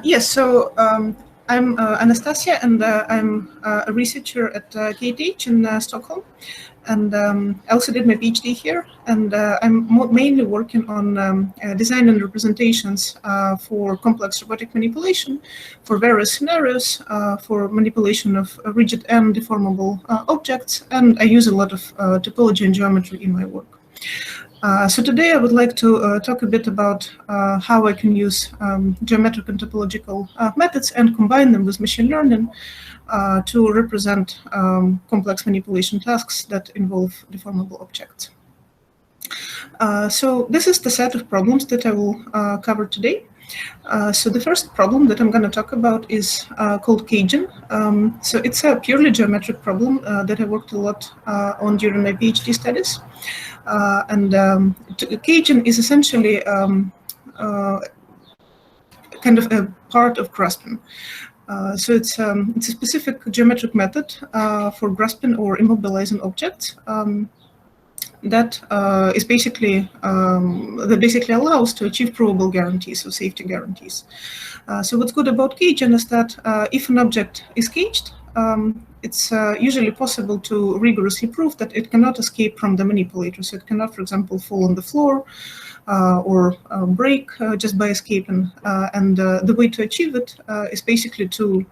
Yes, so I'm Anastasia, and I'm a researcher at KTH in Stockholm. And I also did my PhD here, and I'm mainly working on design and representations for complex robotic manipulation, for various scenarios, for manipulation of rigid and deformable objects, and I use a lot of topology and geometry in my work. So today I would like to talk a bit about how I can use geometric and topological methods and combine them with machine learning to represent complex manipulation tasks that involve deformable objects. So this is the set of problems that I will cover today. So the first problem that I'm going to talk about is called Cajun. So it's a purely geometric problem that I worked a lot on during my PhD studies. Cajun is essentially kind of a part of grasping. So it's a specific geometric method for grasping or immobilizing objects that is basically that basically allows to achieve provable guarantees or safety guarantees. So what's good about Cajun is that if an object is caged, it's usually possible to rigorously prove that it cannot escape from the manipulator. So it cannot, for example, fall on the floor or break just by escaping. And the way to achieve it is basically to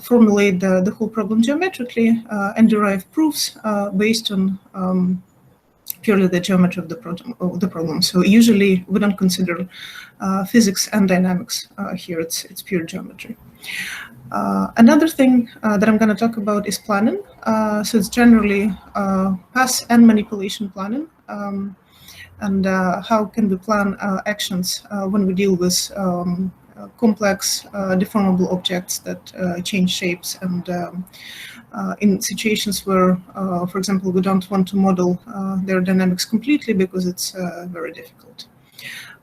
formulate the whole problem geometrically and derive proofs based on purely the geometry of the problem. So usually we don't consider physics and dynamics here. It's pure geometry. Another thing that I'm going to talk about is planning. So it's generally pass and manipulation planning. And how can we plan actions when we deal with complex deformable objects that change shapes and in situations where, for example, we don't want to model their dynamics completely because it's very difficult.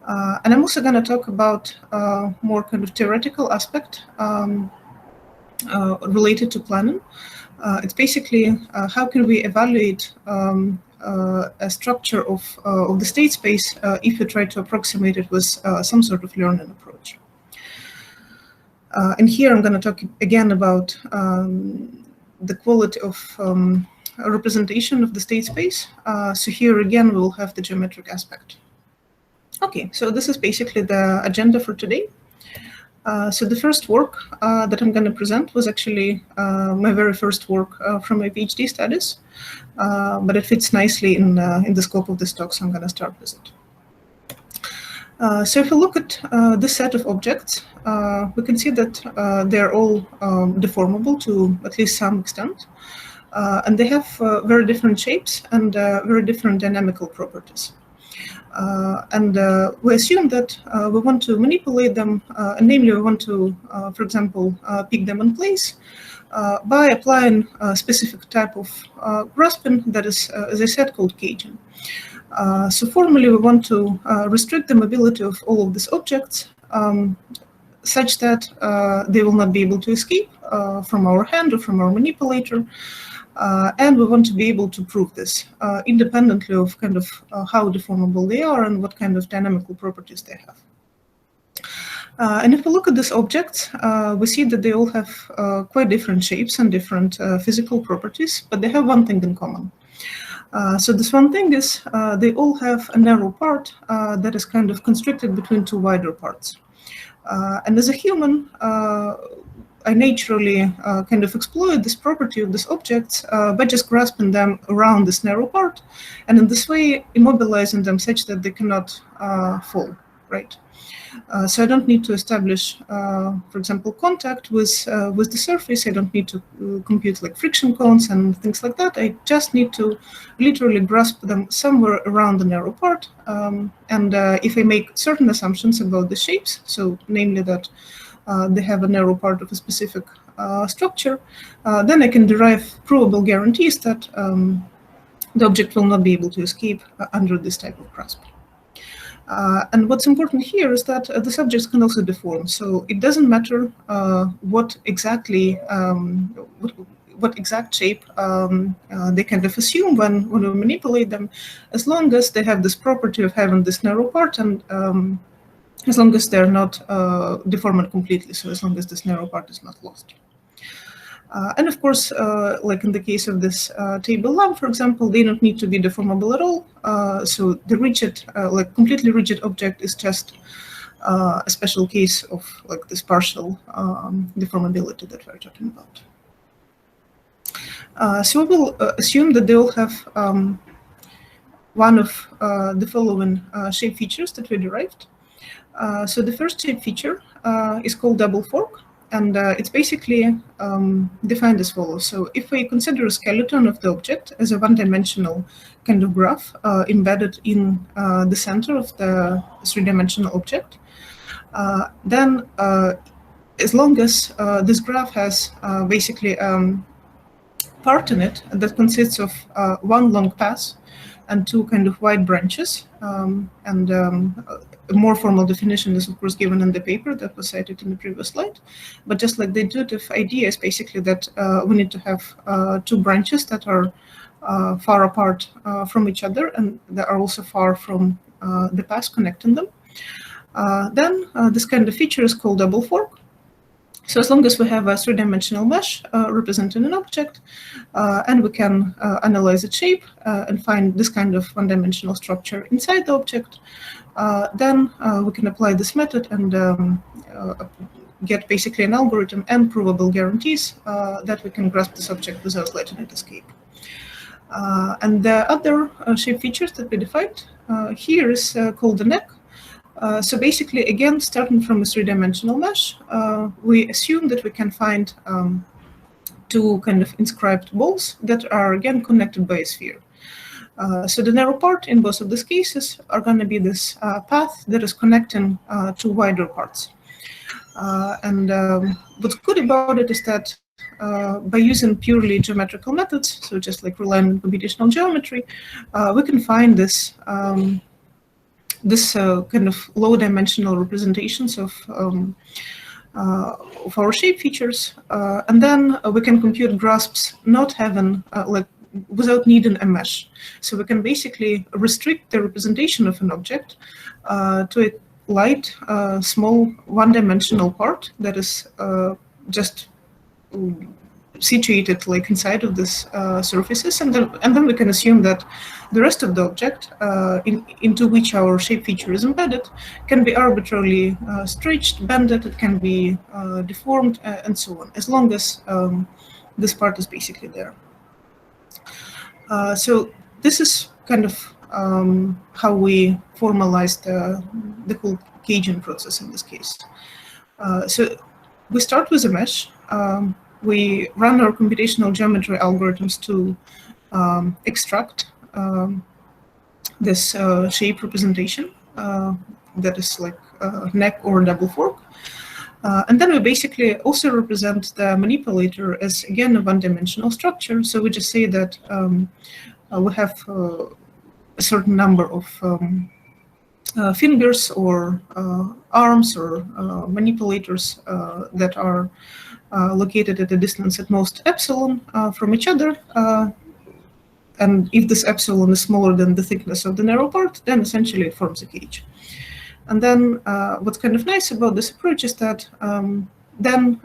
And I'm also going to talk about more kind of theoretical aspect related to planning. It's basically how can we evaluate a structure of the state space if we try to approximate it with some sort of learning approach. And here I'm going to talk again about the quality of representation of the state space. So here again, we'll have the geometric aspect. Okay, so this is basically the agenda for today. So the first work that I'm going to present was actually my very first work from my PhD studies, but it fits nicely in the scope of this talk, so I'm going to start with it. So if you look at this set of objects, we can see that they're all deformable to at least some extent, and they have very different shapes and very different dynamical properties. And we assume that we want to manipulate them, and namely we want to, for example, pick them in place by applying a specific type of grasping that is, as I said, called caging. So formally, we want to restrict the mobility of all of these objects such that they will not be able to escape from our hand or from our manipulator. And we want to be able to prove this independently of kind of how deformable they are and what kind of dynamical properties they have. And if we look at these objects, we see that they all have quite different shapes and different physical properties, but they have one thing in common. So this one thing is they all have a narrow part that is kind of constricted between two wider parts. And as a human, I naturally kind of exploit this property of these objects by just grasping them around this narrow part, and in this way immobilizing them such that they cannot fall, right? So I don't need to establish, for example, contact with the surface. I don't need to compute like friction cones and things like that. I just need to literally grasp them somewhere around the narrow part. And if I make certain assumptions about the shapes, so namely that they have a narrow part of a specific structure, then I can derive provable guarantees that the object will not be able to escape under this type of grasp. And what's important here is that the subjects can also deform. So it doesn't matter what exactly, what exact shape they kind of assume when we manipulate them, as long as they have this property of having this narrow part and as long as they're not deformed completely, so as long as this narrow part is not lost. And of course, like in the case of this table lamp, for example, they don't need to be deformable at all. So the rigid, like completely rigid object is just a special case of like this partial deformability that we're talking about. So we will assume that they will have one of the following shape features that we derived. So the first shape feature is called double fork, and it's basically defined as follows. So if we consider a skeleton of the object as a one-dimensional kind of graph embedded in the center of the three-dimensional object, then as long as this graph has basically part in it that consists of one long path and two kind of wide branches, and a more formal definition is of course given in the paper that was cited in the previous slide. But just like the intuitive idea is basically that we need to have two branches that are far apart from each other and that are also far from the path connecting them. Then this kind of feature is called double fork. So as long as we have a three-dimensional mesh representing an object, and we can analyze its shape and find this kind of one-dimensional structure inside the object, then we can apply this method and get basically an algorithm and provable guarantees that we can grasp this object without letting it escape. And the other shape features that we defined here is called the neck. So basically, again, starting from a three-dimensional mesh, we assume that we can find two kind of inscribed balls that are again connected by a sphere. So the narrow part in both of these cases are going to be this path that is connecting two wider parts. And what's good about it is that by using purely geometrical methods, so just like relying on computational geometry, we can find this kind of low-dimensional representations of our shape features, and then we can compute grasps not having like without needing a mesh. So we can basically restrict the representation of an object to a light, small, one-dimensional part that is just situated like inside of this surfaces, and then we can assume that the rest of the object into which our shape feature is embedded can be arbitrarily stretched, bended, it can be deformed, and so on, as long as this part is basically there. So this is kind of how we formalize the whole caging process in this case. So we start with a mesh. We run our computational geometry algorithms to extract this shape representation that is like neck or double fork. And then we basically also represent the manipulator as, again, a one-dimensional structure. So we just say that we have a certain number of fingers or arms or manipulators that are located at a distance at most epsilon from each other. And if this epsilon is smaller than the thickness of the narrow part, then essentially it forms a cage. And then what's kind of nice about this approach is that then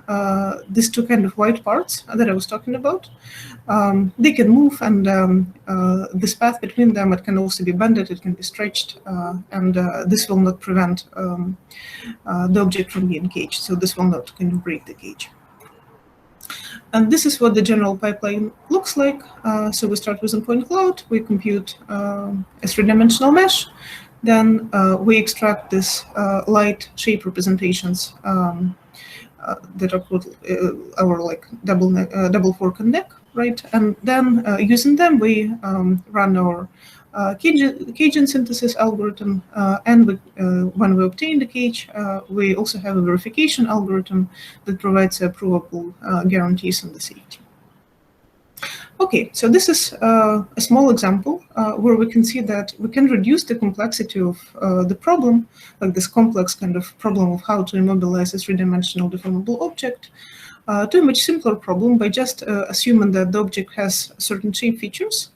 these two kind of white parts that I was talking about, they can move, and this path between them, it can also be bended, it can be stretched, and this will not prevent the object from being caged. So this will not kind of break the cage. And this is what the general pipeline looks like. So we start with a point cloud, we compute a three-dimensional mesh, then we extract this light shape representations that are called our like double fork and neck, right? And then using them, we run our caging synthesis algorithm, and when we obtain the cage, we also have a verification algorithm that provides provable guarantees on the safety. Okay, so this is a small example where we can see that we can reduce the complexity of the problem, like this complex kind of problem of how to immobilize a three-dimensional deformable object, to a much simpler problem by just assuming that the object has certain shape features,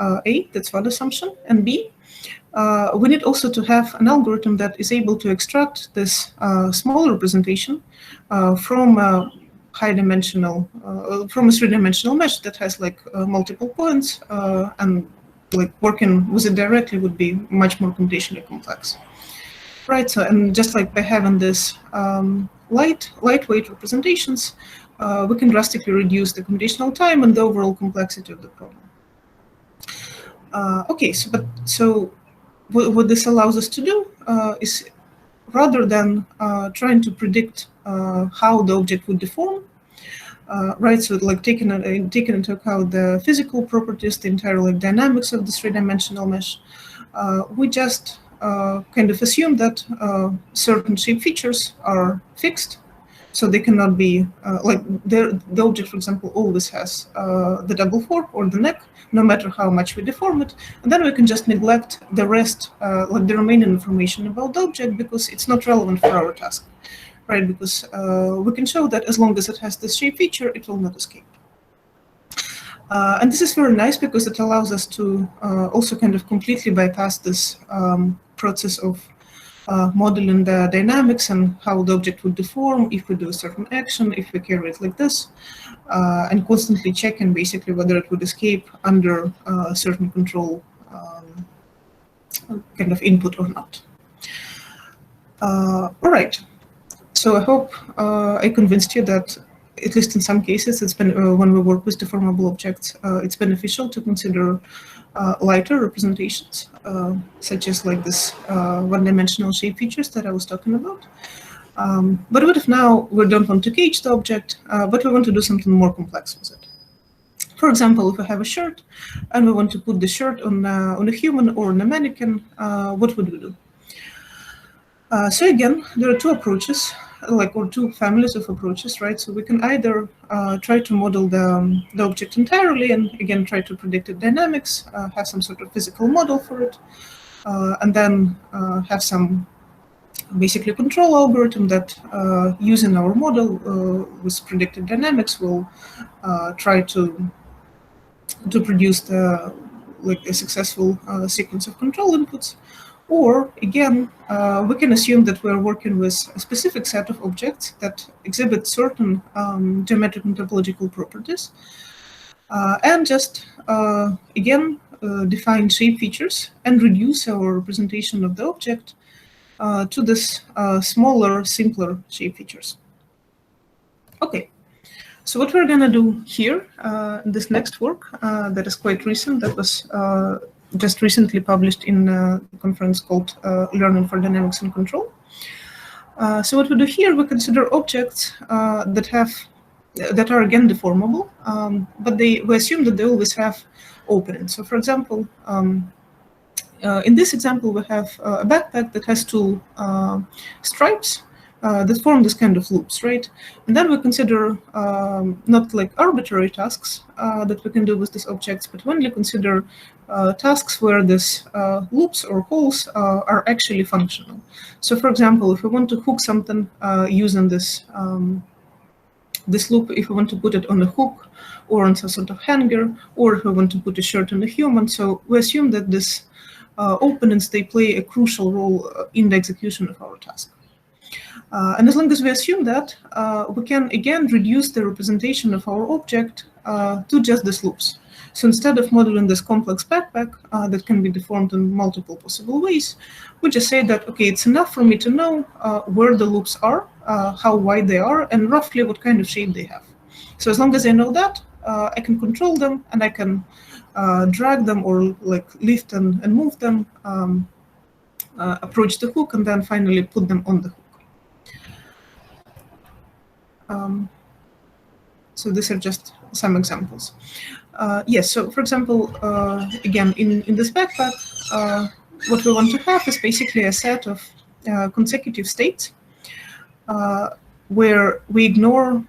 A, that's one assumption, and B, we need also to have an algorithm that is able to extract this small representation from a high-dimensional, from a three-dimensional mesh that has like multiple points, and like working with it directly would be much more computationally complex. Right, so and just like by having this lightweight representations, we can drastically reduce the computational time and the overall complexity of the problem. Okay, so what this allows us to do is, rather than trying to predict how the object would deform, right, so like taking into account the physical properties, the entire like dynamics of the three-dimensional mesh, we just kind of assume that certain shape features are fixed, so they cannot be like the object, for example, always has the double fork or the neck, no matter how much we deform it, and then we can just neglect the rest, like the remaining information about the object, because it's not relevant for our task, right? Because we can show that as long as it has this shape feature, it will not escape. And this is very nice because it allows us to also kind of completely bypass this process of modeling the dynamics and how the object would deform if we do a certain action, if we carry it like this, and constantly checking basically whether it would escape under a certain control kind of input or not. All right. So I hope I convinced you that, at least in some cases, it's been when we work with deformable objects, it's beneficial to consider lighter representations, such as like this one-dimensional shape features that I was talking about. But what if now we don't want to cage the object, but we want to do something more complex with it? For example, if we have a shirt and we want to put the shirt on a human or on a mannequin, what would we do? So again, there are two approaches, or two families of approaches, right? So we can either try to model the object entirely and again try to predict its dynamics, have some sort of physical model for it, and then have some basically control algorithm that using our model with predicted dynamics will try to produce a successful sequence of control inputs. Or again, we can assume that we're working with a specific set of objects that exhibit certain geometric and topological properties, and just again define shape features and reduce our representation of the object to this smaller, simpler shape features. Okay. So what we're going to do here, this next work that is quite recent, that was just recently published in a conference called Learning for Dynamics and Control. So what we do here, we consider objects that are again deformable, but we assume that they always have openings. So for example, in this example, we have a backpack that has two stripes that form this kind of loops, right? And then we consider not like arbitrary tasks that we can do with these objects, but only consider tasks where these loops or holes are actually functional. So for example, if we want to hook something using this loop, if we want to put it on a hook or on some sort of hanger, or if we want to put a shirt on a human, so we assume that this openings, they play a crucial role in the execution of our task. And as long as we assume that, we can again reduce the representation of our object to just these loops. So instead of modeling this complex backpack that can be deformed in multiple possible ways, we just say that, okay, it's enough for me to know where the loops are, how wide they are, and roughly what kind of shape they have. So as long as I know that, I can control them and I can drag them or like lift and move them, approach the hook, and then finally put them on the hook. So these are just some examples. Yes, so for example, again, in this backpack, what we want to have is basically a set of consecutive states where we ignore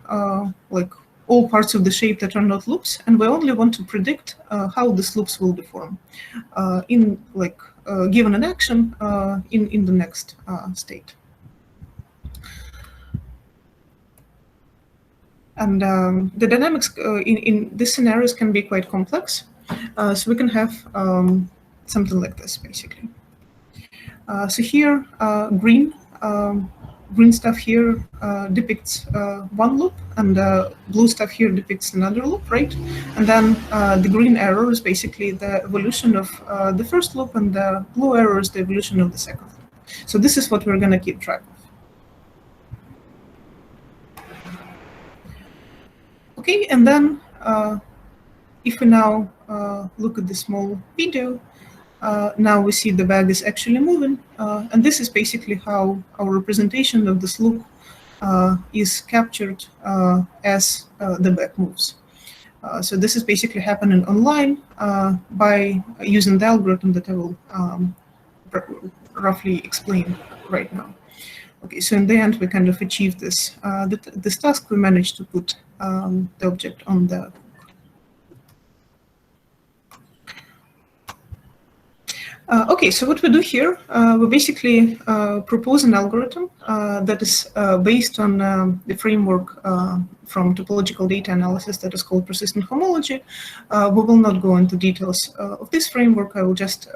like all parts of the shape that are not loops, and we only want to predict how these loops will deform in like given an action in the next state. And the dynamics in these scenarios can be quite complex. So we can have something like this, basically. So here, green stuff here depicts one loop, and blue stuff here depicts another loop, right? And then the green arrow is basically the evolution of the first loop, and the blue arrow is the evolution of the second loop. So this is what we're going to keep track of. Okay, and then if we now look at the small video, now we see the bag is actually moving, and this is basically how our representation of this loop is captured as the bag moves. So this is basically happening online by using the algorithm that I will roughly explain right now. Okay, so in the end, we kind of achieved this. This task, we managed to put the object on the okay, so what we do here, we basically propose an algorithm that is based on the framework from topological data analysis that is called persistent homology. We will not go into details of this framework. I will just,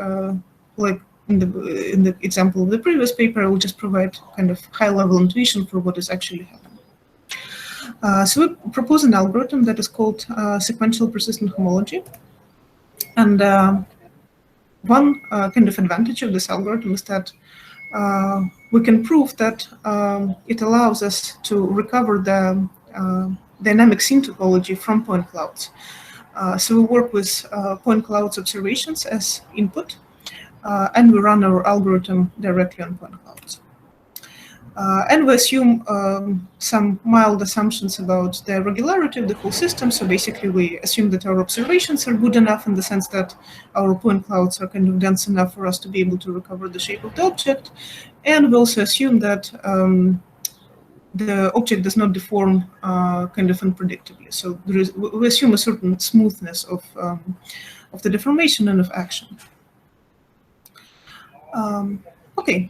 like in the example of the previous paper, I will just provide kind of high-level intuition for what is actually happening. So we propose an algorithm that is called sequential persistent homology. And one kind of advantage of this algorithm is that we can prove that it allows us to recover the dynamic scene topology from point clouds. So we work with point clouds observations as input, and we run our algorithm directly on point clouds. And we assume some mild assumptions about the regularity of the whole system. So basically, we assume that our observations are good enough in the sense that our point clouds are kind of dense enough for us to be able to recover the shape of the object. And we also assume that the object does not deform kind of unpredictably. So we assume a certain smoothness of the deformation and of action. Okay.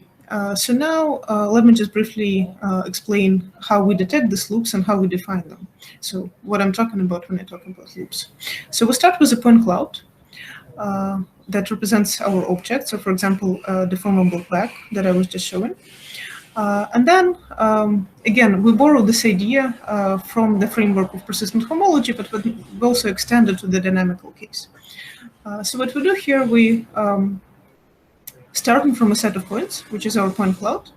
So now let me just briefly explain how we detect these loops and how we define them. So what I'm talking about when I talk about loops. So we start with a point cloud that represents our object. So for example, deformable bag that I was just showing. And then, again, we borrow this idea from the framework of persistent homology, but we also extend it to the dynamical case. So what we do here, we starting from a set of points, which is our point cloud,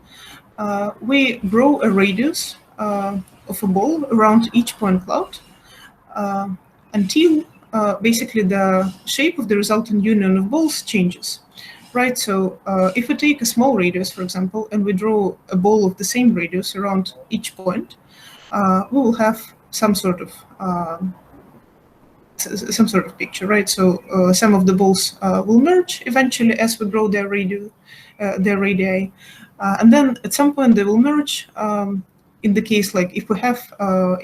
we grow a radius of a ball around each point cloud until basically the shape of the resultant union of balls changes, right? So if we take a small radius, for example, and we draw a ball of the same radius around each point, we will have some sort of picture, right? So some of the balls will merge eventually as we grow their radii, and then at some point they will merge. In the case like if we have,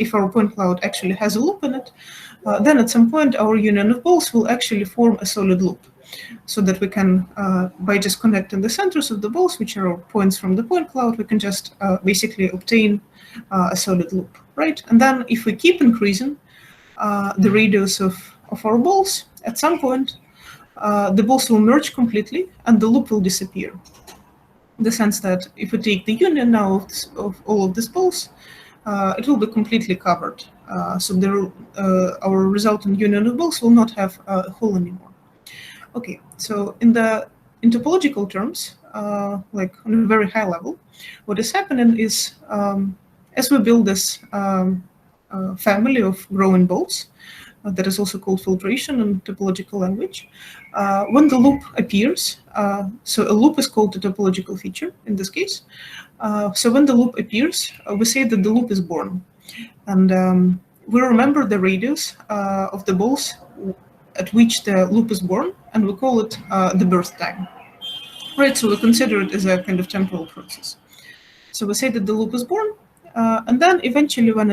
if our point cloud actually has a loop in it, then at some point our union of balls will actually form a solid loop, so that we can, by just connecting the centers of the balls, which are points from the point cloud, we can just basically obtain a solid loop, right? And then if we keep increasing the radius of our balls, at some point, the balls will merge completely and the loop will disappear. In the sense that if we take the union now of all of these balls, it will be completely covered. So our resultant union of balls will not have a hole anymore. Okay, so in topological terms, like on a very high level, what is happening is as we build this family of growing balls, that is also called filtration in topological language. When the loop appears, so a loop is called a topological feature in this case. So when the loop appears, we say that the loop is born. And we remember the radius of the balls at which the loop is born, and we call it the birth time. Right, so we consider it as a kind of temporal process. So we say that the loop is born, and then eventually when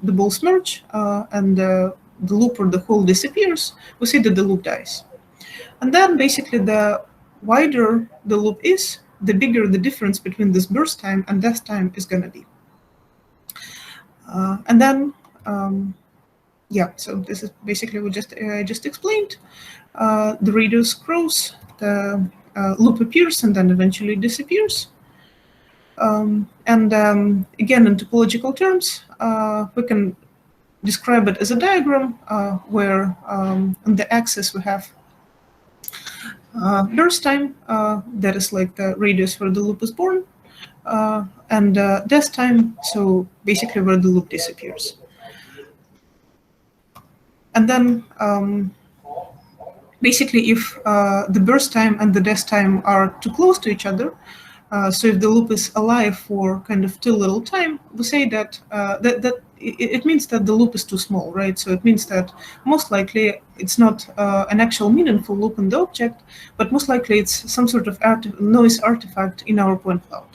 the balls merge and the loop or the hole disappears, we say that the loop dies. And then basically the wider the loop is, the bigger the difference between this birth time and death time is going to be. And then, yeah, so this is basically what I just explained. The radius grows, the loop appears and then eventually disappears. Again, in topological terms, we can describe it as a diagram where on the axis we have burst time, that is like the radius where the loop is born, and death time, so basically where the loop disappears. And then basically if the burst time and the death time are too close to each other, so if the loop is alive for kind of too little time, we say that it means that the loop is too small, right? So it means that most likely it's not an actual meaningful loop in the object, but most likely it's some sort of noise artifact in our point cloud.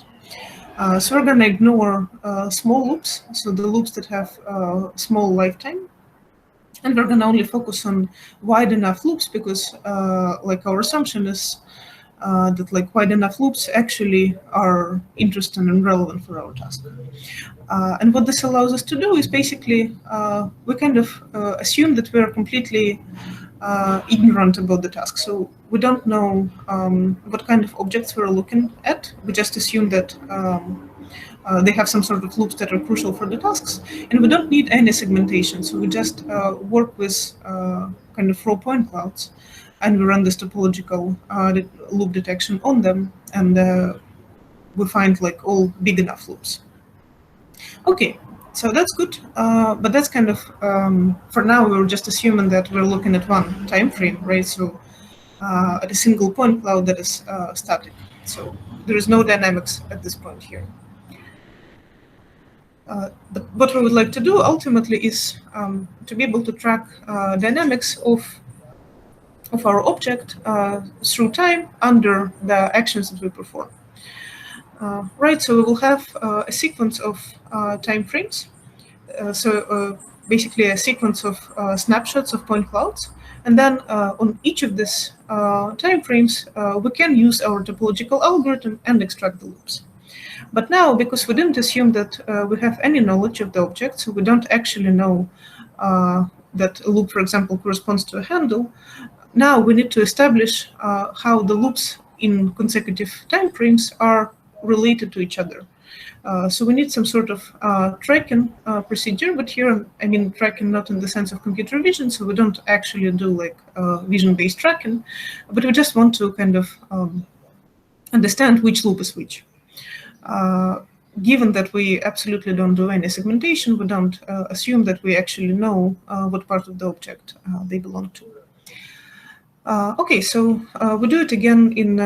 So we're going to ignore small loops, so the loops that have small lifetime. And we're going to only focus on wide enough loops because like our assumption is that like wide enough loops actually are interesting and relevant for our task. And what this allows us to do is basically we kind of assume that we're completely ignorant about the task. So we don't know what kind of objects we're looking at. We just assume that they have some sort of loops that are crucial for the tasks, and we don't need any segmentation. So we just work with kind of raw point clouds, and we run this topological loop detection on them, and we find like all big enough loops. Okay, so that's good, but that's kind of, for now, we're just assuming that we're looking at one time frame, right? So at a single point cloud that is static. So there is no dynamics at this point here. But what we would like to do ultimately is to be able to track dynamics of our object through time under the actions that we perform. Right, so we will have a sequence of time frames. So basically a sequence of snapshots of point clouds. And then on each of these time frames, we can use our topological algorithm and extract the loops. But now, because we didn't assume that we have any knowledge of the object, so we don't actually know that a loop, for example, corresponds to a handle, now we need to establish how the loops in consecutive time frames are related to each other. So we need some sort of tracking procedure, but here, I mean tracking not in the sense of computer vision, so we don't actually do like vision-based tracking, but we just want to kind of understand which loop is which. Given that we absolutely don't do any segmentation, we don't assume that we actually know what part of the object they belong to. Okay, so we do it again in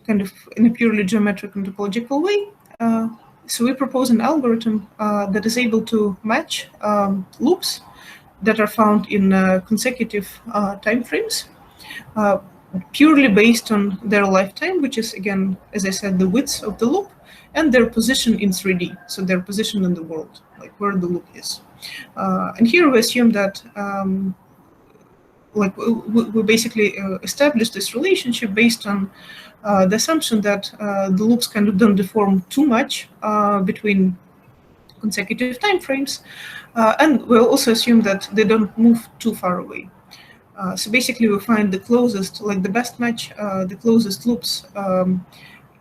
kind of in a purely geometric and topological way. So we propose an algorithm that is able to match loops that are found in consecutive time frames, purely based on their lifetime, which is, again, as I said, the width of the loop, and their position in 3D, so their position in the world, like where the loop is. And here we assume that like we basically establish this relationship based on the assumption that the loops kind of don't deform too much between consecutive time frames, and we'll also assume that they don't move too far away. So basically we find the closest, like the best match, the closest loops,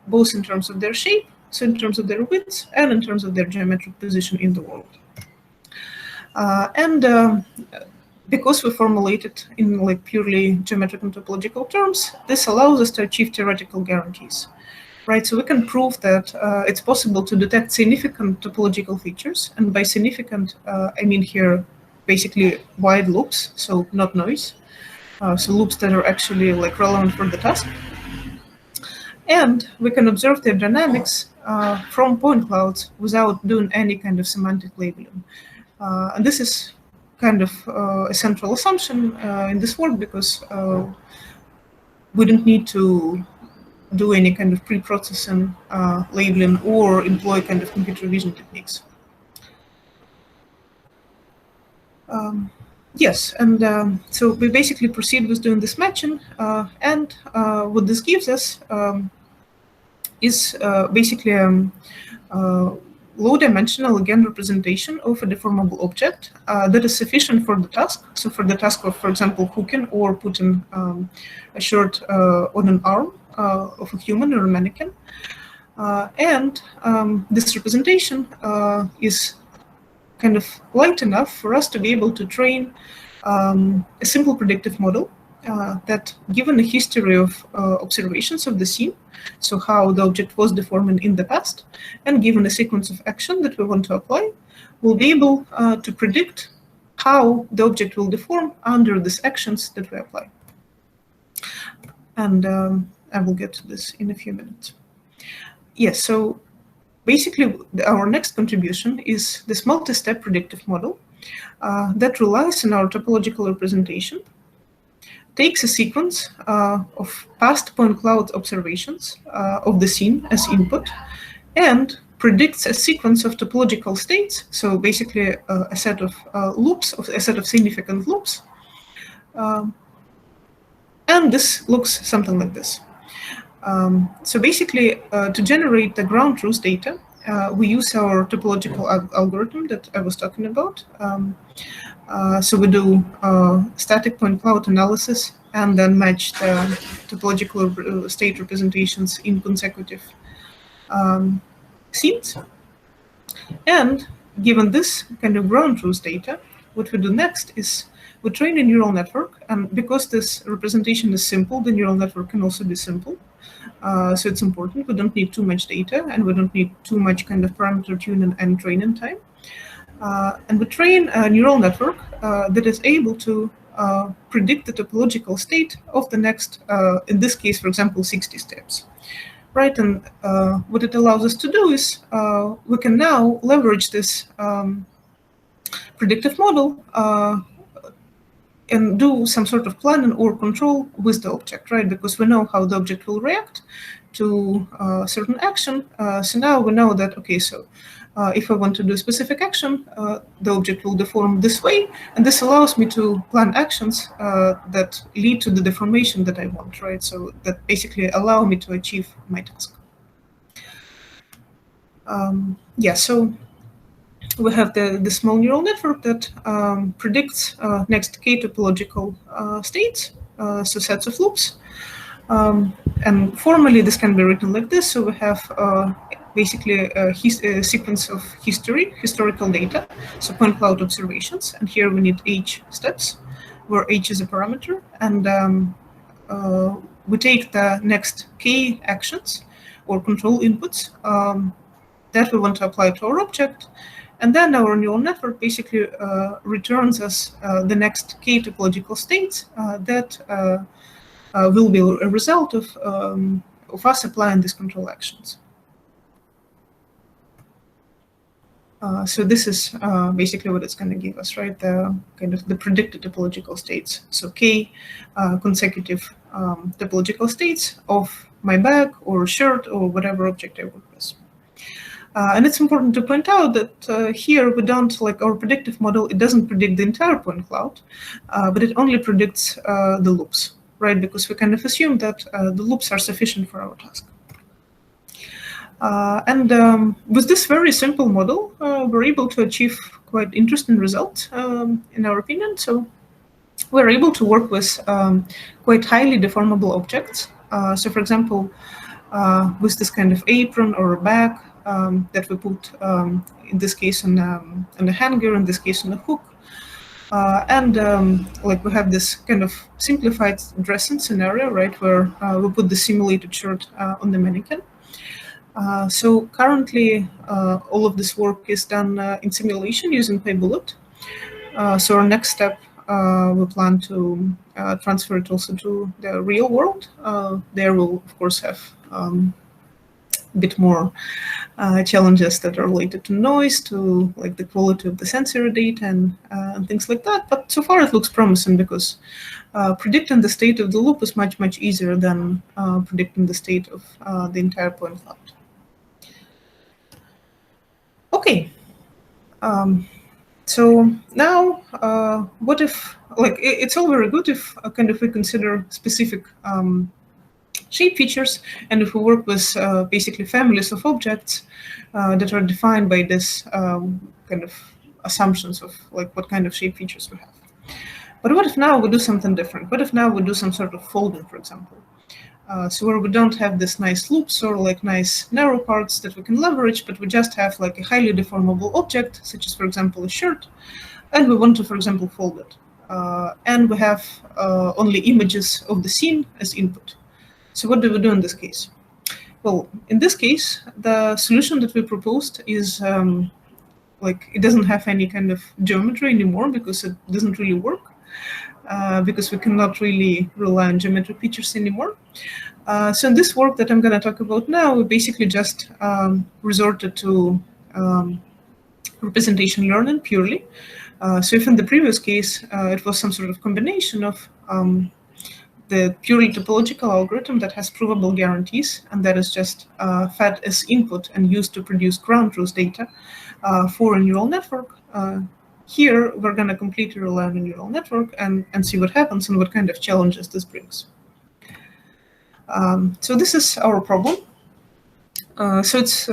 both in terms of their shape, so in terms of their width, and in terms of their geometric position in the world. Because we formulate it in like purely geometric and topological terms, this allows us to achieve theoretical guarantees, right? So we can prove that it's possible to detect significant topological features, and by significant, I mean here basically wide loops, so not noise, so loops that are actually like relevant for the task. And we can observe their dynamics from point clouds without doing any kind of semantic labeling. And this is kind of a central assumption in this work, because we don't need to do any kind of pre-processing, labeling, or employ kind of computer vision techniques. Yes, and so we basically proceed with doing this matching, and what this gives us is basically low-dimensional, again, representation of a deformable object that is sufficient for the task. So for the task of, for example, hooking or putting a shirt on an arm, of a human or a mannequin. And this representation is kind of light enough for us to be able to train a simple predictive model that, given a history of observations of the scene, so how the object was deforming in the past, and given a sequence of action that we want to apply, we'll be able to predict how the object will deform under these actions that we apply. And I will get to this in a few minutes. Yes, so basically our next contribution is this multi-step predictive model that relies on our topological representation, takes a sequence of past point cloud observations of the scene as input, and predicts a sequence of topological states, so basically a set of loops, a set of significant loops. And this looks something like this. So basically, to generate the ground truth data, we use our topological algorithm that I was talking about. So we do static point cloud analysis and then match the topological state representations in consecutive scenes. And given this kind of ground truth data, what we do next is we train a neural network. And because this representation is simple, the neural network can also be simple. So it's important. We don't need too much data, and we don't need too much kind of parameter tuning and training time. And we train a neural network that is able to predict the topological state of the next, in this case, for example, 60 steps. Right, and what it allows us to do is we can now leverage this predictive model and do some sort of planning or control with the object, right? Because we know how the object will react to a certain action. So now we know that, okay, so if I want to do a specific action, the object will deform this way, and this allows me to plan actions that lead to the deformation that I want, right? So that basically allow me to achieve my task. Yeah, so we have the small neural network that predicts next k topological states, so sets of loops. And formally, this can be written like this. So we have basically a sequence of historical data, so point cloud observations. And here we need h steps, where h is a parameter. And we take the next k actions or control inputs that we want to apply to our object. And then our neural network basically returns us the next k topological states that will be a result of us applying these control actions. So this is basically what it's going to give us, right? The kind of the predicted topological states. So k consecutive topological states of my bag or shirt or whatever object I work with. And it's important to point out that here we don't, like our predictive model, it doesn't predict the entire point cloud, but it only predicts the loops, right? Because we kind of assume that the loops are sufficient for our task. And with this very simple model, we're able to achieve quite interesting results, in our opinion. So we're able to work with quite highly deformable objects. So for example, with this kind of apron or a bag, that we put, in this case, on a hanger, in this case, on a hook. Like we have this kind of simplified dressing scenario, right, where we put the simulated shirt on the mannequin. So currently, all of this work is done in simulation using PyBullet. So our next step, we plan to transfer it also to the real world. There we'll, of course, have a bit more challenges that are related to noise, to like the quality of the sensory data and things like that. But so far it looks promising because predicting the state of the loop is much, much easier than predicting the state of the entire point cloud. Okay. So now, what if, like, it's all very good if kind of we consider specific shape features, and if we work with basically families of objects that are defined by this kind of assumptions of like what kind of shape features we have. But what if now we do something different? What if now we do some sort of folding, for example? So where we don't have this nice loops or like nice narrow parts that we can leverage, but we just have like a highly deformable object, such as, for example, a shirt, and we want to, for example, fold it. And we have only images of the scene as input. So what do we do in this case? Well, in this case, the solution that we proposed is like it doesn't have any kind of geometry anymore because it doesn't really work. Because we cannot really rely on geometric features anymore. So in this work that I'm going to talk about now, we basically just resorted to representation learning purely. So if in the previous case, it was some sort of combination of the purely topological algorithm that has provable guarantees, and that is just fed as input and used to produce ground truth data for a neural network. Here, we're going to completely rely on a neural network and see what happens and what kind of challenges this brings. So this is our problem. So it's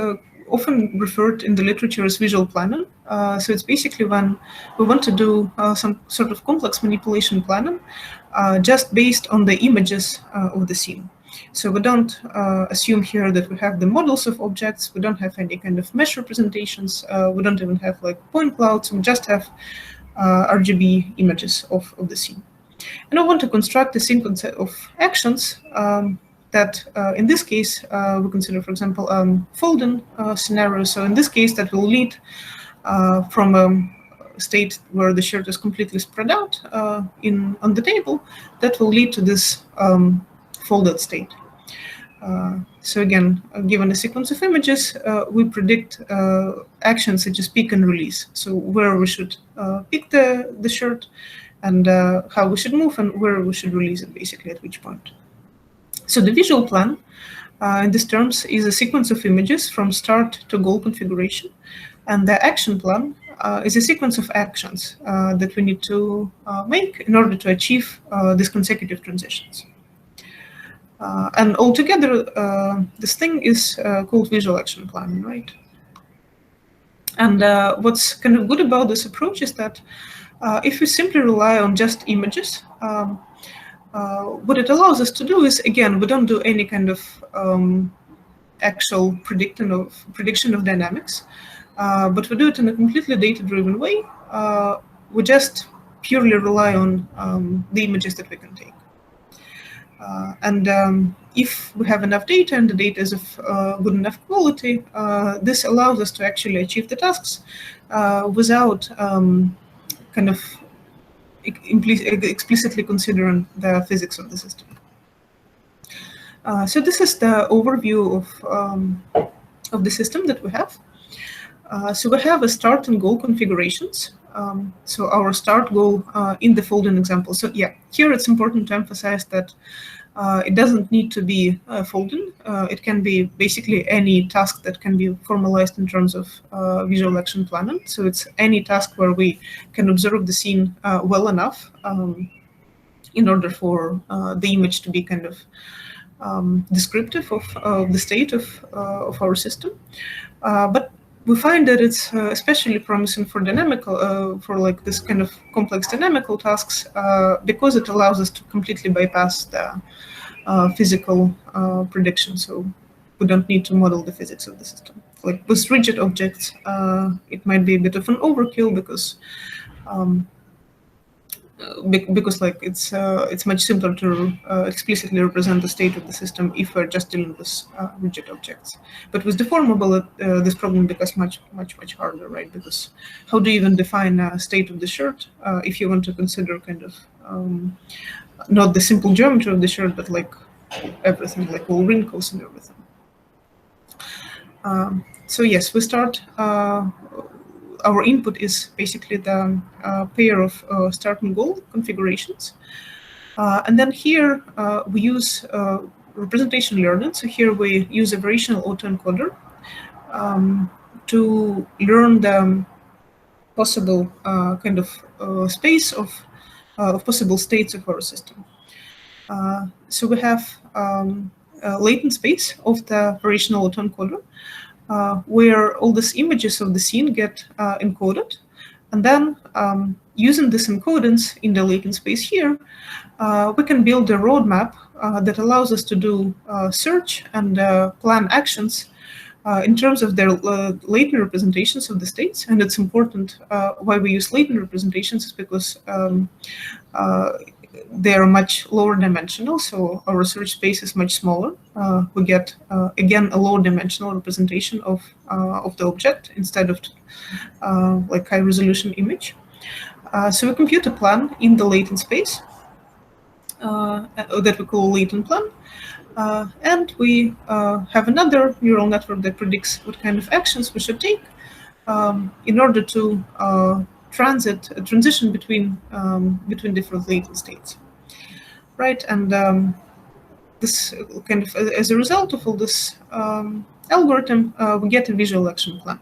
often referred in the literature as visual planning. So it's basically when we want to do some sort of complex manipulation planning just based on the images of the scene. So we don't assume here that we have the models of objects. We don't have any kind of mesh representations. We don't even have like point clouds. We just have RGB images of the scene. And I want to construct a sequence of actions that, in this case, we consider, for example, folding scenario. So in this case, that will lead from a state where the shirt is completely spread out on the table, that will lead to this folded state. So again, given a sequence of images, we predict actions such as pick and release. So where we should pick the shirt and how we should move and where we should release it, basically at which point. So the visual plan in these terms is a sequence of images from start to goal configuration. And the action plan is a sequence of actions that we need to make in order to achieve these consecutive transitions. And altogether, this thing is called visual action planning, right? And what's kind of good about this approach is that if we simply rely on just images, what it allows us to do is, again, we don't do any kind of actual prediction of dynamics, but we do it in a completely data-driven way. We just purely rely on the images that we can take. And if we have enough data and the data is of good enough quality, this allows us to actually achieve the tasks without kind of explicitly considering the physics of the system. So this is the overview of the system that we have. So we have a start and goal configurations. So our start goal in the folding example. So yeah, here it's important to emphasize that it doesn't need to be folding. It can be basically any task that can be formalized in terms of visual action planning. So it's any task where we can observe the scene well enough in order for the image to be kind of descriptive of the state of our system. But we find that it's especially promising for dynamical, for like this kind of complex dynamical tasks, because it allows us to completely bypass the physical prediction. So we don't need to model the physics of the system. Like with rigid objects, it might be a bit of an overkill because like it's much simpler to explicitly represent the state of the system if we're just dealing with rigid objects. But with deformable, this problem becomes much harder, right? Because how do you even define a state of the shirt if you want to consider kind of not the simple geometry of the shirt, but like everything, like all wrinkles and everything. So yes, we start. Our input is basically the pair of start and goal configurations. And then here we use representation learning. So here we use a variational autoencoder to learn the possible kind of space of possible states of our system. So we have a latent space of the variational autoencoder, where all these images of the scene get encoded. And then using this encodance in the latent space here, we can build a roadmap that allows us to do search and plan actions in terms of their latent representations of the states. And it's important why we use latent representations is because they are much lower dimensional, so our research space is much smaller. We get, again, a low dimensional representation of the object instead of like high resolution image. So we compute a plan in the latent space that we call latent plan. And we have another neural network that predicts what kind of actions we should take in order to transition between different latent states, right? And this kind of, as a result of all this algorithm, we get a visual action plan.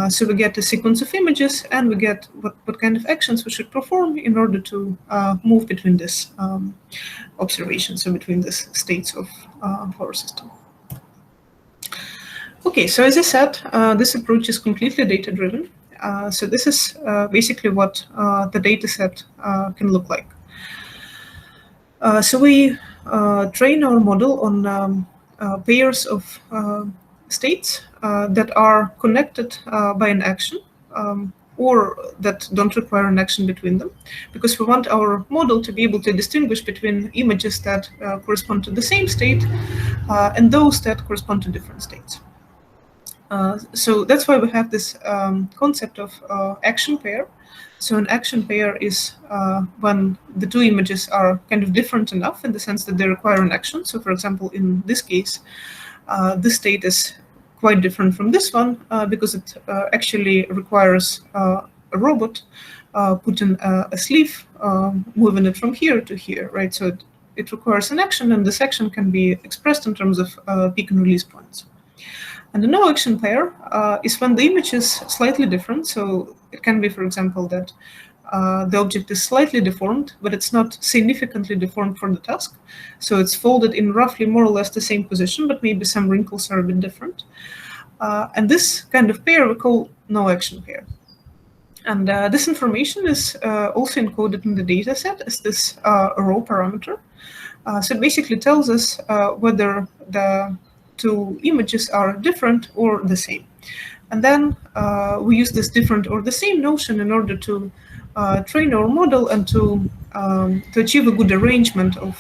So we get a sequence of images, and we get what kind of actions we should perform in order to move between this observations, so between these states of our system. Okay, so as I said, this approach is completely data-driven. So this is basically what the data set can look like. So we train our model on pairs of states that are connected by an action or that don't require an action between them, because we want our model to be able to distinguish between images that correspond to the same state and those that correspond to different states. So that's why we have this concept of action pair. So an action pair is when the two images are kind of different enough in the sense that they require an action. So for example, in this case, this state is quite different from this one because it actually requires a robot putting a sleeve, moving it from here to here, right? So it requires an action, and this action can be expressed in terms of peak and release points. And the no action pair is when the image is slightly different. So it can be, for example, that the object is slightly deformed, but it's not significantly deformed for the task. So it's folded in roughly more or less the same position, but maybe some wrinkles are a bit different. And this kind of pair we call no action pair. And this information is also encoded in the data set as this raw parameter. So it basically tells us whether the two images are different or the same. And then we use this different or the same notion in order to train our model and to achieve a good arrangement of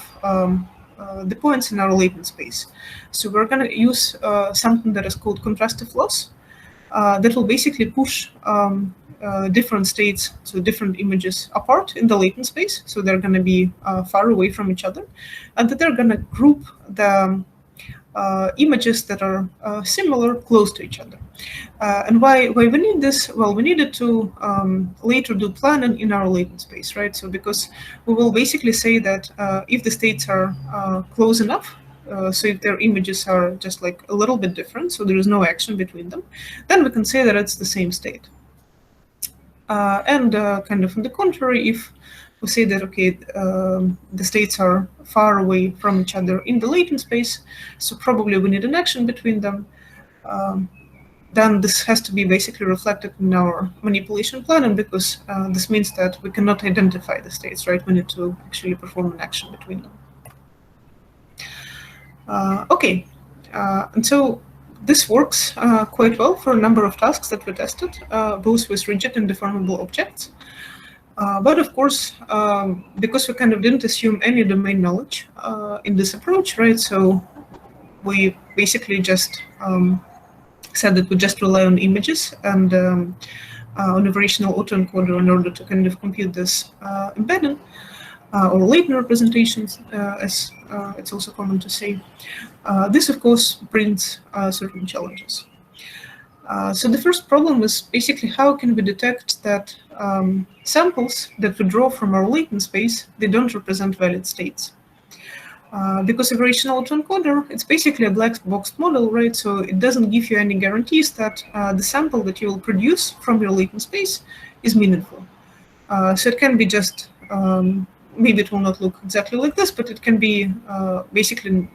the points in our latent space. So we're going to use something that is called contrastive loss that will basically push different states, so different images apart in the latent space. So they're going to be far away from each other, and that they're going to group the images that are similar close to each other. And why we need this? Well, we needed to later do planning in our latent space, right? So because we will basically say that if the states are close enough, so if their images are just like a little bit different, so there is no action between them, then we can say that it's the same state. And kind of on the contrary, if we say that, okay, the states are far away from each other in the latent space, so probably we need an action between them, then this has to be basically reflected in our manipulation plan, and because this means that we cannot identify the states, right? We need to actually perform an action between them. Okay, and so this works quite well for a number of tasks that we tested, both with rigid and deformable objects. But of course, because we kind of didn't assume any domain knowledge in this approach, right? So we basically just said that we just rely on images and on a variational autoencoder in order to kind of compute this embedding or latent representations, as it's also common to say. This, of course, brings certain challenges. So the first problem is basically how can we detect that samples that we draw from our latent space, they don't represent valid states. Because a variational autoencoder, it's basically a black box model, right? So it doesn't give you any guarantees that the sample that you will produce from your latent space is meaningful. So it can be just, maybe it will not look exactly like this, but it can be basically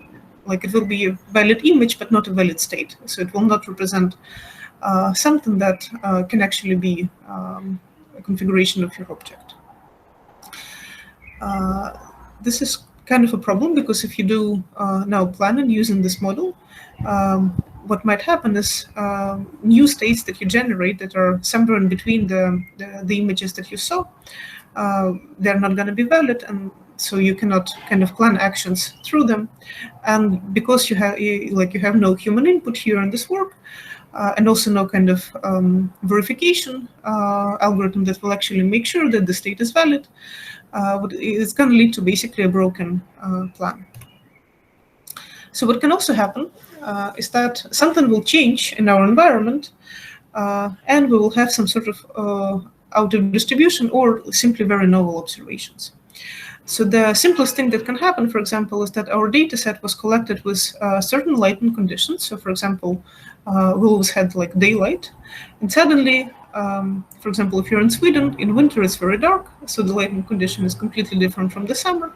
like it will be a valid image, but not a valid state. So it will not represent something that can actually be a configuration of your object. This is kind of a problem, because if you do now planning using this model, what might happen is new states that you generate that are somewhere in between the images that you saw, they're not going to be valid, and so you cannot kind of plan actions through them. And because you have no human input here in this work, and also no kind of verification algorithm that will actually make sure that the state is valid, it's going to lead to basically a broken plan. So what can also happen is that something will change in our environment, and we will have some sort of out of distribution or simply very novel observations. So the simplest thing that can happen, for example, is that our data set was collected with certain lighting conditions. So for example, we always had like daylight, and suddenly, for example, if you're in Sweden, in winter it's very dark, so the lighting condition is completely different from the summer.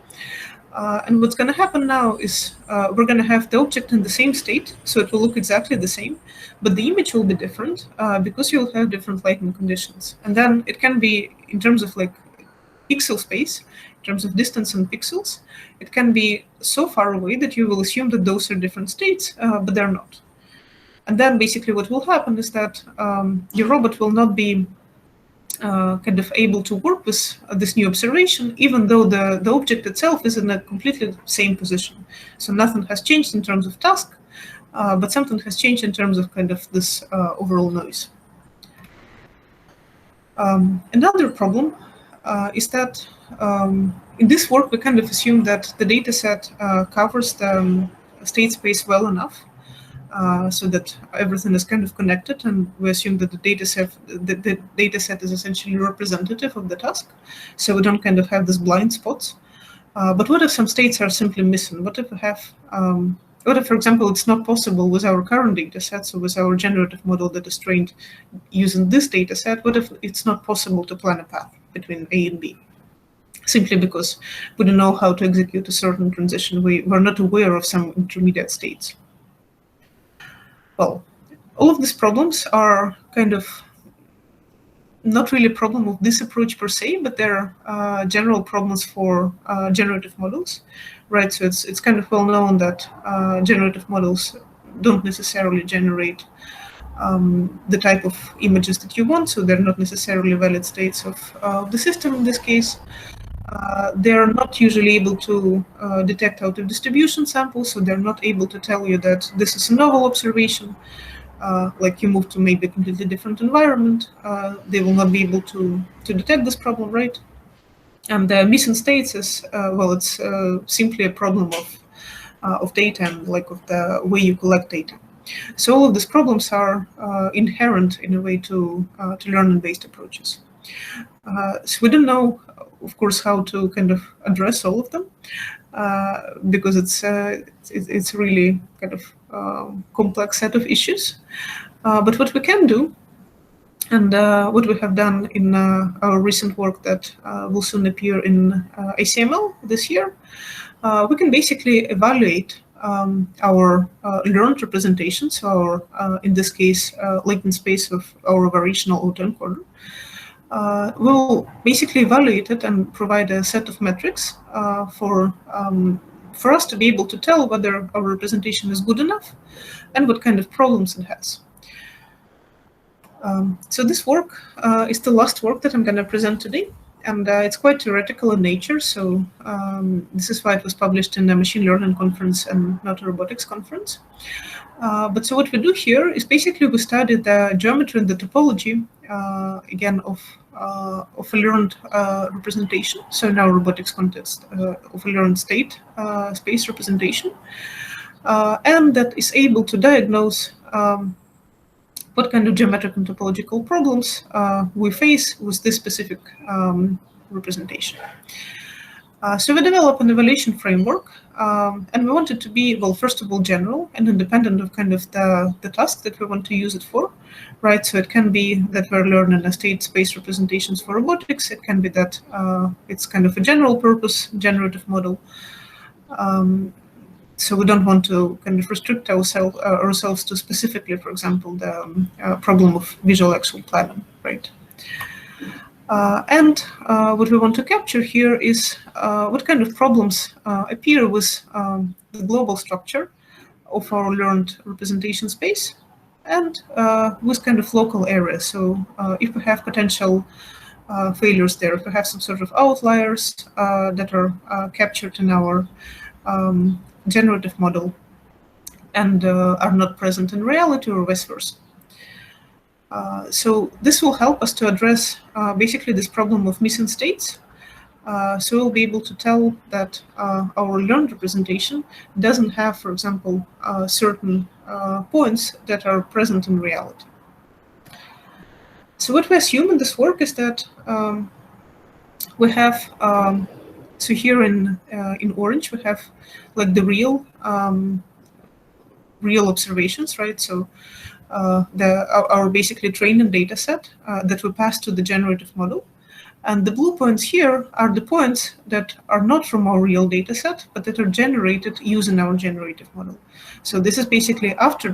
And what's going to happen now is we're going to have the object in the same state, so it will look exactly the same, but the image will be different because you'll have different lighting conditions. And then it can be, in terms of like pixel space, in terms of distance and pixels, it can be so far away that you will assume that those are different states, but they're not. And then basically what will happen is that your robot will not be kind of able to work with this new observation, even though the object itself is in a completely same position. So nothing has changed in terms of task, but something has changed in terms of kind of this overall noise. Another problem is that in this work, we kind of assume that the data set covers the state space well enough, so that everything is kind of connected, and we assume that the data set is essentially representative of the task, so we don't kind of have these blind spots. But what if some states are simply missing? What if we have, what if, for example, it's not possible with our current data set, so with our generative model that is trained using this data set, what if it's not possible to plan a path between A and B? Simply because we don't know how to execute a certain transition. We're not aware of some intermediate states. Well, all of these problems are kind of not really a problem of this approach per se, but they're general problems for generative models, right? So it's kind of well known that generative models don't necessarily generate the type of images that you want, so they're not necessarily valid states of the system in this case. They're not usually able to detect out of distribution samples, so they're not able to tell you that this is a novel observation. Like you move to maybe a completely different environment, they will not be able to detect this problem, right? And the missing states is, well, it's simply a problem of data and like of the way you collect data. So all of these problems are inherent in a way to learning-based approaches. So we don't know, of course, how to kind of address all of them, because it's really kind of complex set of issues. But what we can do, and what we have done in our recent work that will soon appear in ACML this year, we can basically evaluate our learned representation, so our, in this case, latent space of our variational autoencoder. We'll basically evaluate it and provide a set of metrics for us to be able to tell whether our representation is good enough and what kind of problems it has. So this work is the last work that I'm going to present today, and it's quite theoretical in nature, so this is why it was published in a machine learning conference and not a robotics conference. But so what we do here is basically we study the geometry and the topology, again, of a learned representation. So in our robotics context, of a learned state space representation, and that is able to diagnose what kind of geometric and topological problems we face with this specific representation. So we develop an evaluation framework, and we want it to be, well, first of all, general and independent of kind of the task that we want to use it for, right? So it can be that we're learning a state space representations for robotics. It can be that it's kind of a general purpose generative model. So we don't want to kind of restrict ourselves to specifically, for example, the problem of visual actual planning, right? And what we want to capture here is what kind of problems appear with the global structure of our learned representation space and with kind of local areas. So if we have potential failures there, if we have some sort of outliers that are captured in our generative model and are not present in reality or vice versa. So this will help us to address basically this problem of missing states. So we'll be able to tell that our learned representation doesn't have, for example, certain points that are present in reality. So what we assume in this work is that we have, so here in orange, we have like the real observations, right? So our basically training data set that we pass to the generative model. And the blue points here are the points that are not from our real data set, but that are generated using our generative model. So this is basically after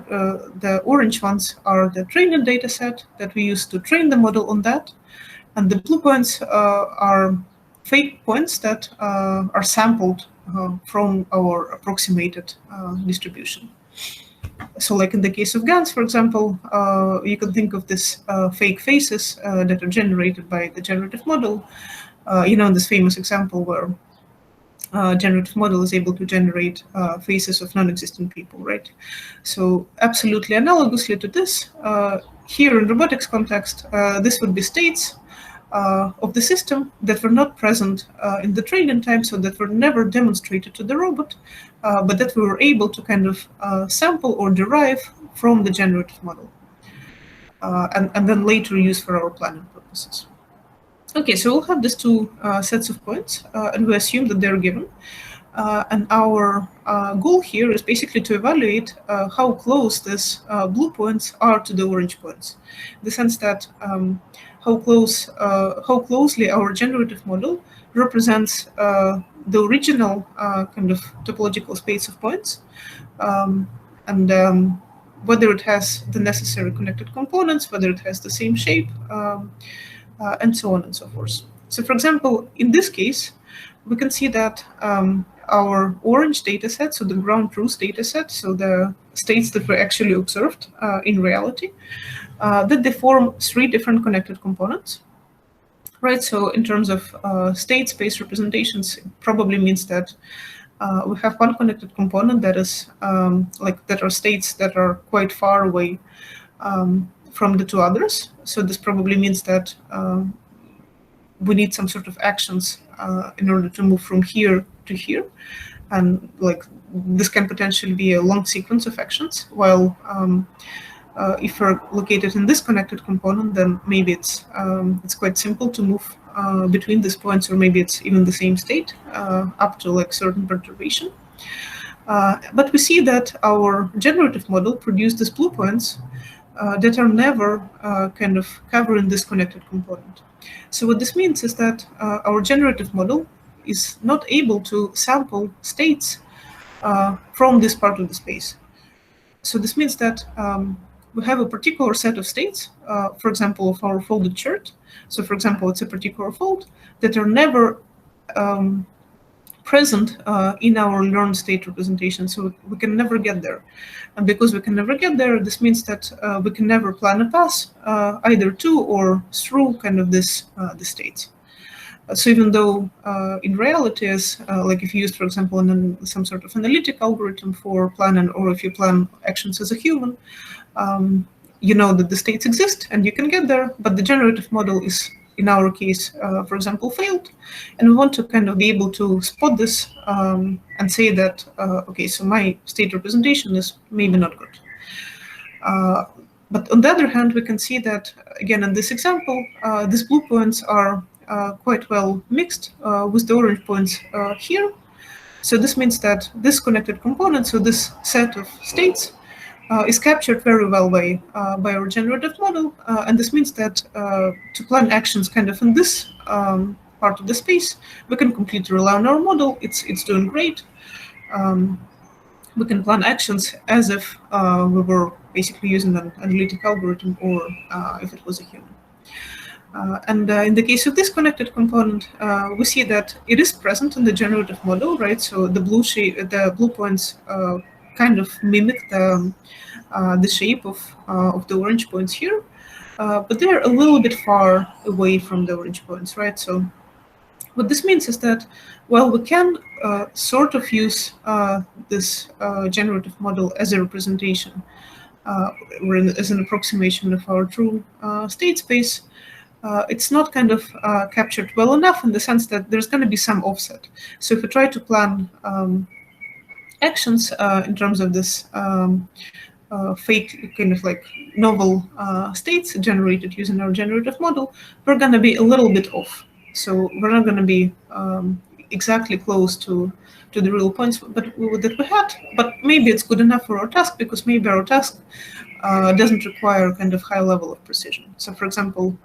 the orange ones are the training data set that we use to train the model on that. And the blue points are fake points that are sampled from our approximated distribution. So like in the case of GANs, for example, you can think of this fake faces that are generated by the generative model. In this famous example where generative model is able to generate faces of non-existent people, right? So absolutely analogously to this, here in robotics context, this would be states of the system that were not present in the training time, so that were never demonstrated to the robot, but that we were able to kind of sample or derive from the generative model, and then later use for our planning purposes. Okay, so we'll have these two sets of points, and we assume that they're given. And our goal here is basically to evaluate how close these blue points are to the orange points, in the sense that how closely our generative model represents the original kind of topological space of points, and whether it has the necessary connected components, whether it has the same shape, and so on and so forth. So for example, in this case, we can see that our orange data set, so the ground truth data set, so the states that were actually observed in reality, that they form three different connected components, right? So in terms of state space representations, it probably means that we have one connected component that is that are states that are quite far away from the two others. So this probably means that we need some sort of actions in order to move from here to here. And like this can potentially be a long sequence of actions, while if we're located in this connected component, then maybe it's quite simple to move between these points, or maybe it's even the same state up to like certain perturbation. But we see that our generative model produced these blue points that are never kind of covering this connected component. So what this means is that our generative model is not able to sample states from this part of the space. So this means that we have a particular set of states, for example, of our folded chart. So for example, it's a particular fold that are never present in our learned state representation. So we can never get there. And because we can never get there, this means that we can never plan a path either to or through kind of the states. So even though in reality, as like if you use, for example, some sort of analytic algorithm for planning, or if you plan actions as a human, you know that the states exist and you can get there, but the generative model is, in our case, for example, failed. And we want to kind of be able to spot this and say that, okay, so my state representation is maybe not good. But on the other hand, we can see that, again, in this example, these blue points are quite well mixed with the orange points here. So this means that this connected component, so this set of states, is captured very well by our generative model. And this means that to plan actions kind of in this part of the space, we can completely rely on our model. It's doing great. We can plan actions as if we were basically using an analytic algorithm, or if it was a human. And in the case of this connected component, we see that it is present in the generative model, right? So the blue points kind of mimic the shape of the orange points here, but they're a little bit far away from the orange points, right? So what this means is that, well, we can sort of use this generative model as a representation or as an approximation of our true state space. It's not kind of captured well enough in the sense that there's going to be some offset. So if we try to plan actions in terms of this fake kind of like novel states generated using our generative model, we're going to be a little bit off. So we're not going to be exactly close to the real points that we had, but maybe it's good enough for our task because maybe our task doesn't require kind of high level of precision. So for example,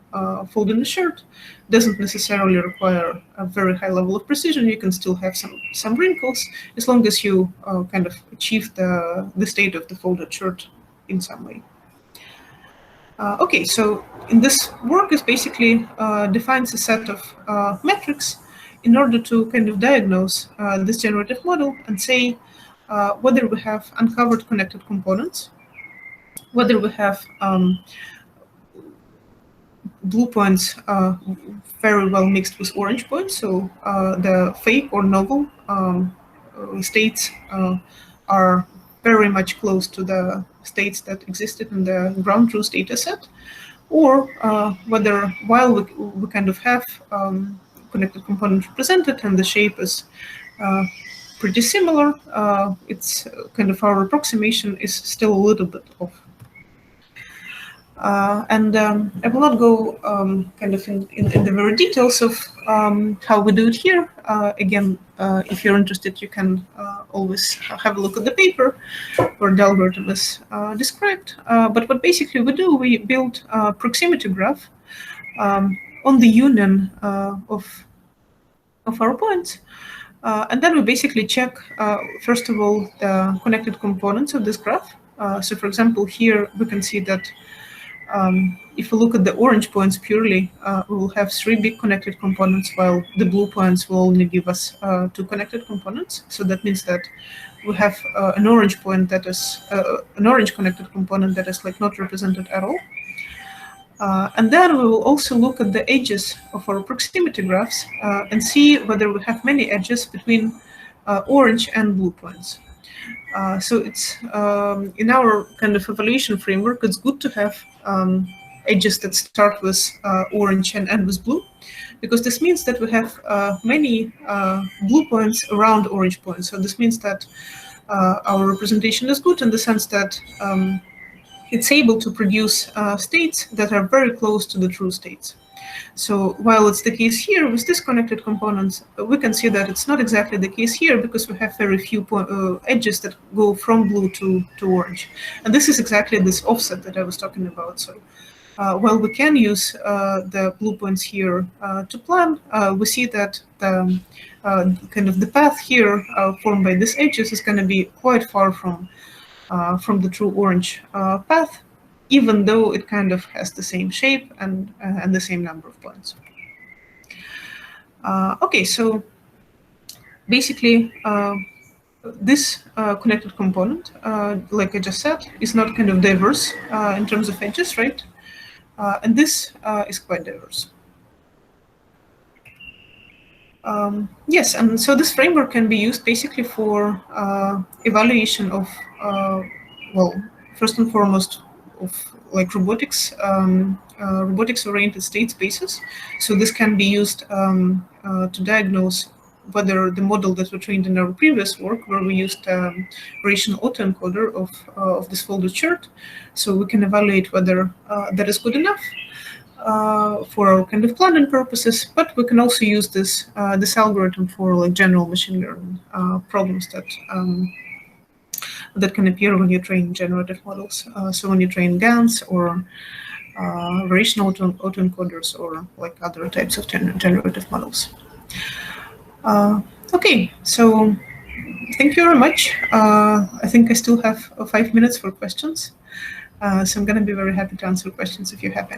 folding a shirt doesn't necessarily require a very high level of precision. You can still have some wrinkles as long as you kind of achieve the state of the folded shirt in some way. Okay, so in this work is basically defines a set of metrics in order to kind of diagnose this generative model and say whether we have uncovered connected components, whether we have blue points very well mixed with orange points, so the fake or novel states are very much close to the states that existed in the ground truth data set, or whether while we kind of have connected component represented and the shape is pretty similar, it's kind of our approximation is still a little bit off. And I will not go kind of in the very details of how we do it here. Again, if you're interested, you can always have a look at the paper where the algorithm is described. But what basically we do, we build a proximity graph on the union of our points. And then we basically check, first of all, the connected components of this graph. So for example, here we can see that if we look at the orange points purely, we will have 3 big connected components, while the blue points will only give us 2 connected components. So that means that we have an orange point that is an orange connected component that is like not represented at all. And then we will also look at the edges of our proximity graphs and see whether we have many edges between orange and blue points. So it's in our kind of evaluation framework, it's good to have edges that start with orange and end with blue, because this means that we have many blue points around orange points. So this means that our representation is good in the sense that it's able to produce states that are very close to the true states. So while it's the case here with disconnected components, we can see that it's not exactly the case here because we have very few edges that go from blue to orange. And this is exactly this offset that I was talking about. So while we can use the blue points here to plan, we see that the kind of the path here formed by these edges is going to be quite far from the true orange path, even though it kind of has the same shape and the same number of points. Okay, so basically this connected component, like I just said, is not kind of diverse in terms of edges, right? And this is quite diverse. Yes, and so this framework can be used basically for evaluation of, well, first and foremost, of like robotics, robotics-oriented state spaces. So this can be used to diagnose whether the model that we trained in our previous work, where we used variational autoencoder of this folded chart, so we can evaluate whether that is good enough for our kind of planning purposes. But we can also use this algorithm for like general machine learning problems that can appear when you train generative models. So when you train GANs or variational autoencoders or like other types of generative models. Okay, so thank you very much. I think I still have 5 minutes for questions. So I'm going to be very happy to answer questions if you have any.